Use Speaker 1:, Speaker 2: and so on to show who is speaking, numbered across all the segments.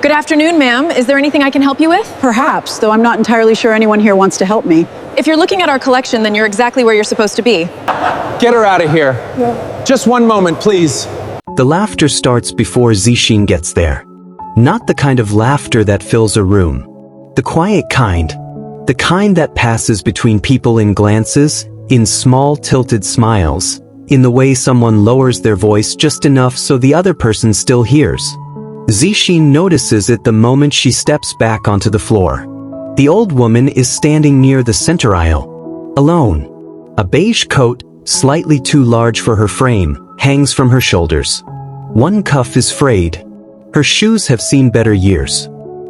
Speaker 1: Good afternoon, ma'am. Is there anything I can help you with?
Speaker 2: Perhaps, though I'm not entirely sure anyone here wants to help me.
Speaker 1: If you're looking at our collection, then you're exactly where you're supposed to be.
Speaker 3: Get her out of here. Just one moment, please.
Speaker 4: The laughter starts before Zixin gets there. Not the kind of laughter that fills a room. The quiet kind. The kind that passes between people in glances, in small tilted smiles, in the way someone lowers their voice just enough so the other person still hears. Zixin notices it the moment she steps back onto the floor. The old woman is standing near the center aisle. Alone. A beige coat, slightly too large for her frame, hangs from her shoulders. One cuff is frayed. Her shoes have seen better years.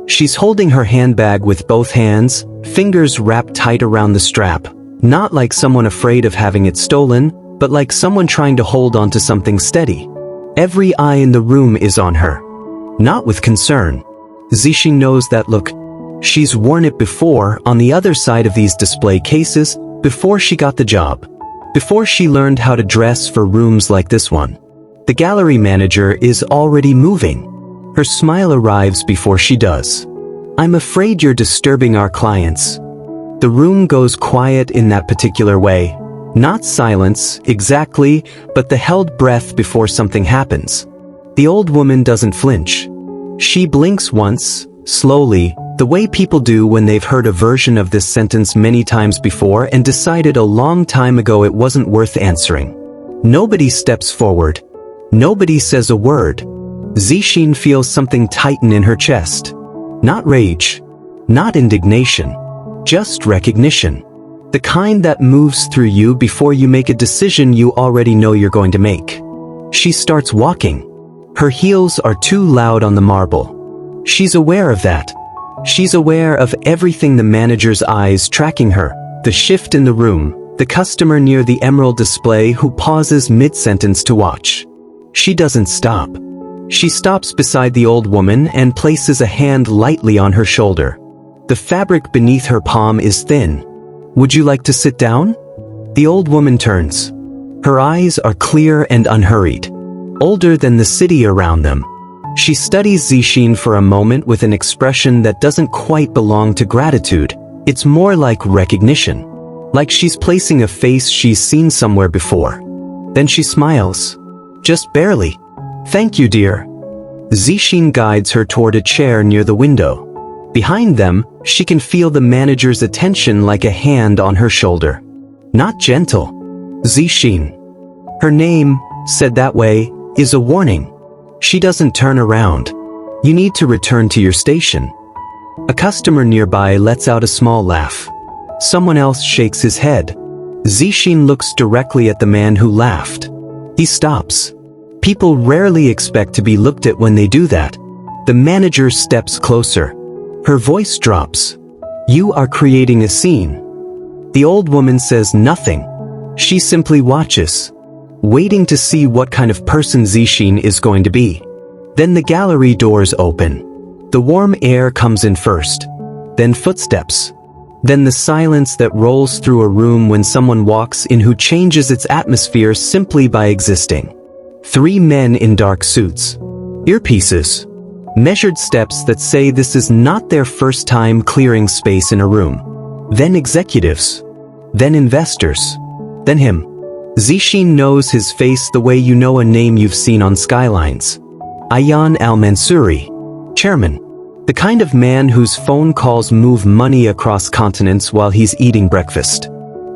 Speaker 4: She's holding her handbag with both hands, fingers wrapped tight around the strap, not like someone afraid of having it stolen, but like someone trying to hold onto something steady. Every eye in the room is on her. Not with concern. Zixin knows that look. She's worn it before on the other side of these display cases, before she got the job. Before she learned how to dress for rooms like this one. The gallery manager is already moving. Her smile arrives before she does. I'm afraid you're disturbing our clients. The room goes quiet in that particular way. Not silence, exactly, but the held breath before something happens. The old woman doesn't flinch. She blinks once, slowly, the way people do when they've heard a version of this sentence many times before and decided a long time ago it wasn't worth answering. Nobody steps forward. Nobody says a word. Zixin feels something tighten in her chest. Not rage. Not indignation. Just recognition. The kind that moves through you before you make a decision you already know you're going to make. She starts walking. Her heels are too loud on the marble. She's aware of that. She's aware of everything, the manager's eyes tracking her, the shift in the room, the customer near the emerald display who pauses mid-sentence to watch. She doesn't stop. She stops beside the old woman and places a hand lightly on her shoulder. The fabric beneath her palm is thin. Would you like to sit down? The old woman turns. Her eyes are clear and unhurried. Older than the city around them. She studies Zixin for a moment with an expression that doesn't quite belong to gratitude. It's more like recognition. Like she's placing a face she's seen somewhere before. Then she smiles. Just barely. Thank you, dear. Zixin guides her toward a chair near the window. Behind them, she can feel the manager's attention like a hand on her shoulder. Not gentle. Zixin. Her name, said that way, is a warning. She doesn't turn around. You need to return to your station. A customer nearby lets out a small laugh. Someone else shakes his head. Zixin looks directly at the man who laughed. He stops. People rarely expect to be looked at when they do that. The manager steps closer. Her voice drops. You are creating a scene. The old woman says nothing. She simply watches. Waiting to see what kind of person Zixin is going to be. Then the gallery doors open. The warm air comes in first. Then footsteps. Then the silence that rolls through a room when someone walks in who changes its atmosphere simply by existing. 3 men in dark suits. Earpieces. Measured steps that say this is not their first time clearing space in a room. Then executives. Then investors. Then him. Zixin knows his face the way you know a name you've seen on skylines. Ayaan al-Mansouri. Chairman. The kind of man whose phone calls move money across continents while he's eating breakfast.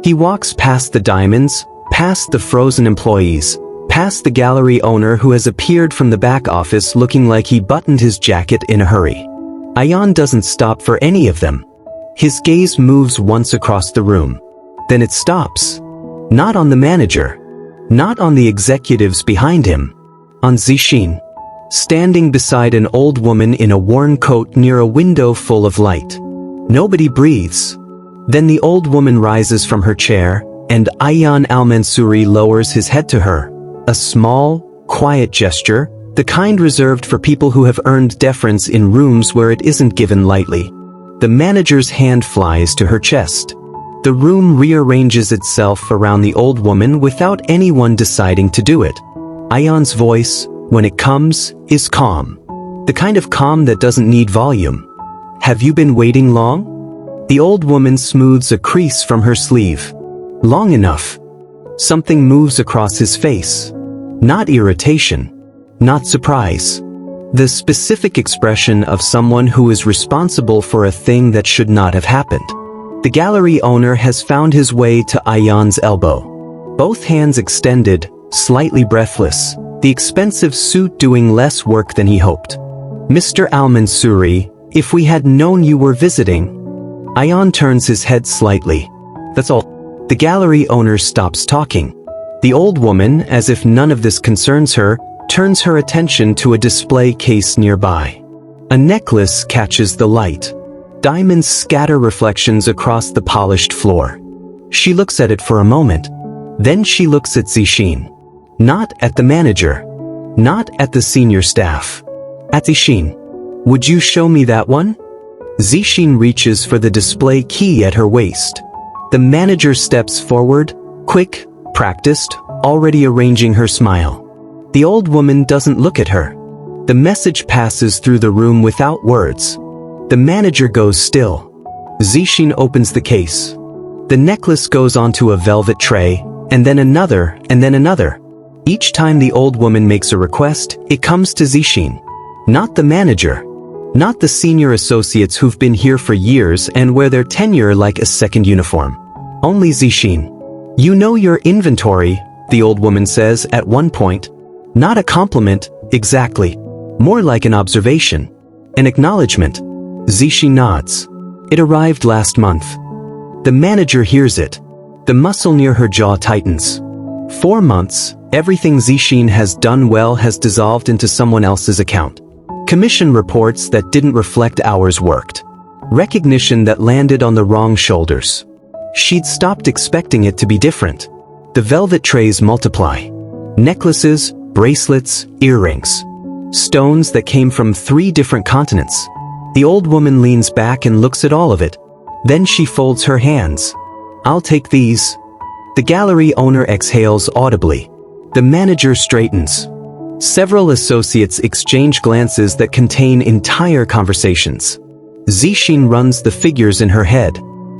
Speaker 4: He walks past the diamonds, past the frozen employees, past the gallery owner who has appeared from the back office looking like he buttoned his jacket in a hurry. Ayaan doesn't stop for any of them. His gaze moves once across the room. Then it stops. Not on the manager. Not on the executives behind him. On Zixin. Standing beside an old woman in a worn coat near a window full of light. Nobody breathes. Then the old woman rises from her chair, and Ayaan al-Mansouri lowers his head to her. A small, quiet gesture, the kind reserved for people who have earned deference in rooms where it isn't given lightly. The manager's hand flies to her chest. The room rearranges itself around the old woman without anyone deciding to do it. Ayaan's voice, when it comes, is calm. The kind of calm that doesn't need volume. Have you been waiting long? The old woman smooths a crease from her sleeve. Long enough. Something moves across his face. Not irritation. Not surprise. The specific expression of someone who is responsible for a thing that should not have happened. The gallery owner has found his way to Ayan's elbow. Both hands extended, slightly breathless, the expensive suit doing less work than he hoped. Mr. Al-Mansuri, if we had known you were visiting. Ayan turns his head slightly. That's all. The gallery owner stops talking. The old woman, as if none of this concerns her, turns her attention to a display case nearby. A necklace catches the light. Diamonds scatter reflections across the polished floor. She looks at it for a moment. Then she looks at Zixin. Not at the manager. Not at the senior staff. At Zixin. Would you show me that one? Zixin reaches for the display key at her waist. The manager steps forward, quick, practiced, already arranging her smile. The old woman doesn't look at her. The message passes through the room without words. The manager goes still. Zixin opens the case. The necklace goes onto a velvet tray, and then another, and then another. Each time the old woman makes a request, it comes to Zixin. Not the manager. Not the senior associates who've been here for years and wear their tenure like a second uniform. Only Zixin. You know your inventory, the old woman says at one point. Not a compliment, exactly. More like an observation. An acknowledgement. Zixin nods. It arrived last month. The manager hears it. The muscle near her jaw tightens. 4 months, everything Zixin has done well has dissolved into someone else's account. Commission reports that didn't reflect hours worked. Recognition that landed on the wrong shoulders. She'd stopped expecting it to be different. The velvet trays multiply. Necklaces, bracelets, earrings. Stones that came from 3 different continents. The old woman leans back and looks at all of it. Then she folds her hands. I'll take these. The gallery owner exhales audibly. The manager straightens. Several associates exchange glances that contain entire conversations. Zixin runs the figures in her head.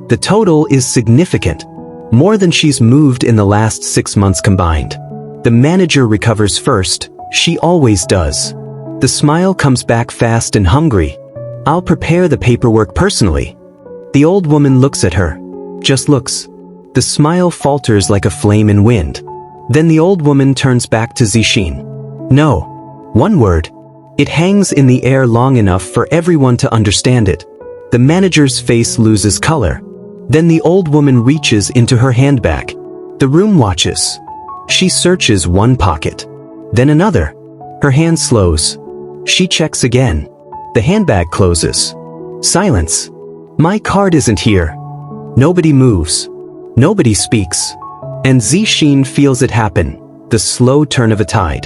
Speaker 4: The total is significant. More than she's moved in the last 6 months combined. The manager recovers first. She always does. The smile comes back fast and hungry. I'll prepare the paperwork personally. The old woman looks at her. Just looks. The smile falters like a flame in wind. Then the old woman turns back to Zixin. No. One word. It hangs in the air long enough for everyone to understand it. The manager's face loses color. Then the old woman reaches into her handbag. The room watches. She searches one pocket. Then another. Her hand slows. She checks again. The handbag closes. Silence. My card isn't here. Nobody moves. Nobody speaks. And Zixin feels it happen. The slow turn of a tide.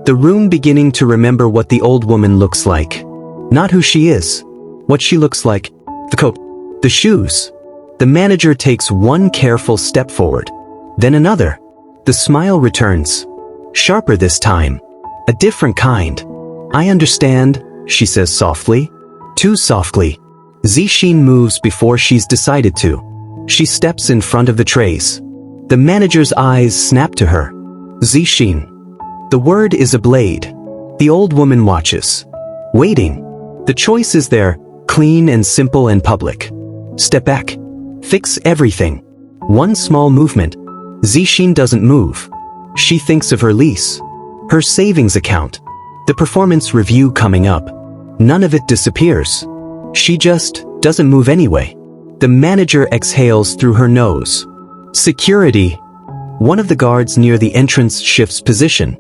Speaker 4: The room beginning to remember what the old woman looks like. Not who she is. What she looks like. The coat. The shoes. The manager takes one careful step forward. Then another. The smile returns. Sharper this time. A different kind. I understand, she says softly. Too softly. Zixin moves before she's decided to. She steps in front of the trays. The manager's eyes snap to her. Zixin. The word is a blade. The old woman watches. Waiting. The choice is there, clean and simple and public. Step back. Fix everything. One small movement. Zixin doesn't move. She thinks of her lease. Her savings account. The performance review coming up. None of it disappears. She just doesn't move anyway. The manager exhales through her nose. Security. One of the guards near the entrance shifts position.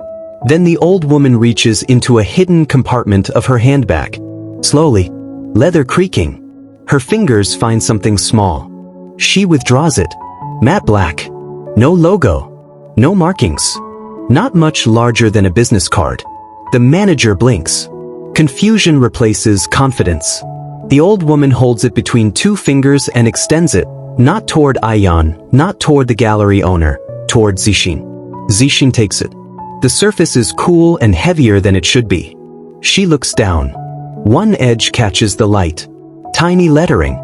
Speaker 4: Then the old woman reaches into a hidden compartment of her handbag. Slowly. Leather creaking. Her fingers find something small. She withdraws it. Matte black. No logo. No markings. Not much larger than a business card. The manager blinks. Confusion replaces confidence. The old woman holds it between 2 fingers and extends it, not toward Ayan, not toward the gallery owner, toward Zixin. Zixin takes it. The surface is cool and heavier than it should be. She looks down. One edge catches the light. Tiny lettering.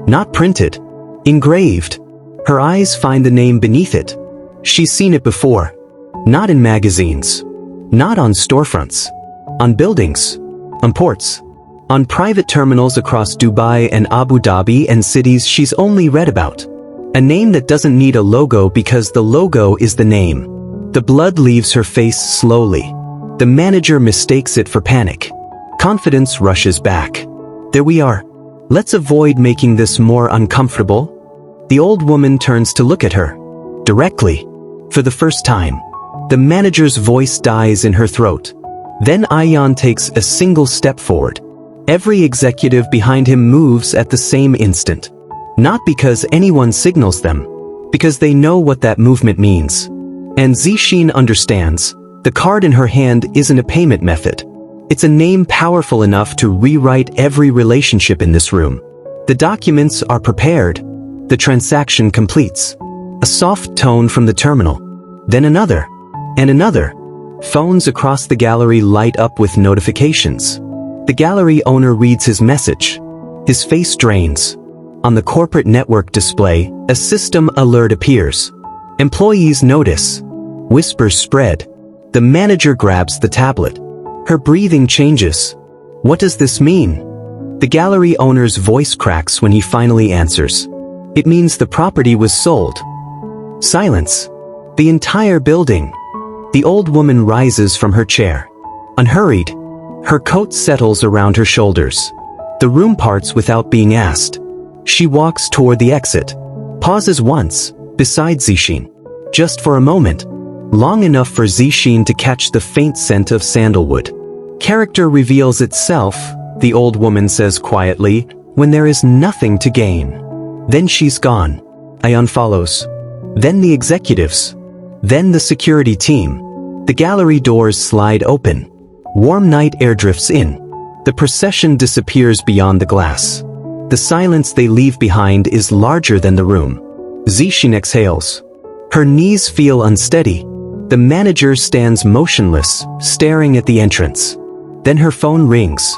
Speaker 4: Not printed. Engraved. Her eyes find the name beneath it. She's seen it before. Not in magazines. Not on storefronts. On buildings. On ports. On private terminals across Dubai and Abu Dhabi and cities she's only read about. A name that doesn't need a logo because the logo is the name. The blood leaves her face slowly. The manager mistakes it for panic. Confidence rushes back. There we are. Let's avoid making this more uncomfortable. The old woman turns to look at her. Directly. For the first time. The manager's voice dies in her throat. Then Ayan takes a single step forward. Every executive behind him moves at the same instant. Not because anyone signals them. Because they know what that movement means. And Zixin understands. The card in her hand isn't a payment method. It's a name powerful enough to rewrite every relationship in this room. The documents are prepared. The transaction completes. A soft tone from the terminal. Then another. And another. Phones across the gallery light up with notifications. The gallery owner reads his message. His face drains. On the corporate network display, a system alert appears. Employees notice. Whispers spread. The manager grabs the tablet. Her breathing changes. What does this mean? The gallery owner's voice cracks when he finally answers. It means the property was sold. Silence. The entire building. The old woman rises from her chair. Unhurried. Her coat settles around her shoulders. The room parts without being asked. She walks toward the exit. Pauses once, beside Zixin. Just for a moment. Long enough for Zixin to catch the faint scent of sandalwood. Character reveals itself, the old woman says quietly, when there is nothing to gain. Then she's gone. Ayan follows. Then the executives. Then the security team. The gallery doors slide open. Warm night air drifts in. The procession disappears beyond the glass. The silence they leave behind is larger than the room. Zixin exhales. Her knees feel unsteady. The manager stands motionless, staring at the entrance. Then her phone rings.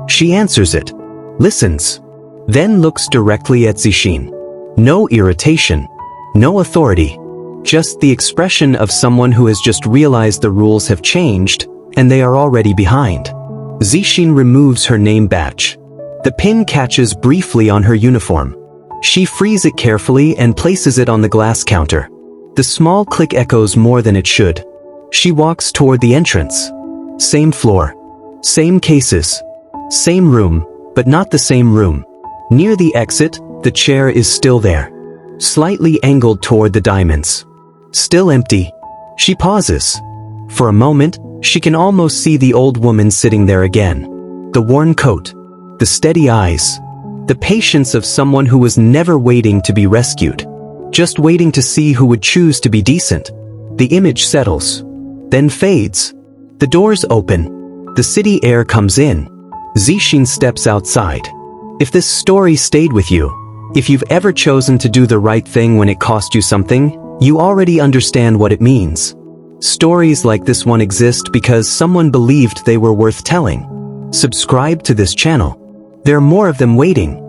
Speaker 4: She answers it. Listens. Then looks directly at Zixin. No irritation. No authority. Just the expression of someone who has just realized the rules have changed, and they are already behind. Zixin removes her name badge. The pin catches briefly on her uniform. She frees it carefully and places it on the glass counter. The small click echoes more than it should. She walks toward the entrance. Same floor. Same cases. Same room, but not the same room. Near the exit, the chair is still there. Slightly angled toward the diamonds. Still empty. She pauses. For a moment, she can almost see the old woman sitting there again. The worn coat. The steady eyes. The patience of someone who was never waiting to be rescued. Just waiting to see who would choose to be decent. The image settles. Then fades. The doors open. The city air comes in. Zixin steps outside. If this story stayed with you, if you've ever chosen to do the right thing when it cost you something, you already understand what it means. Stories like this one exist because someone believed they were worth telling. Subscribe to this channel. There are more of them waiting.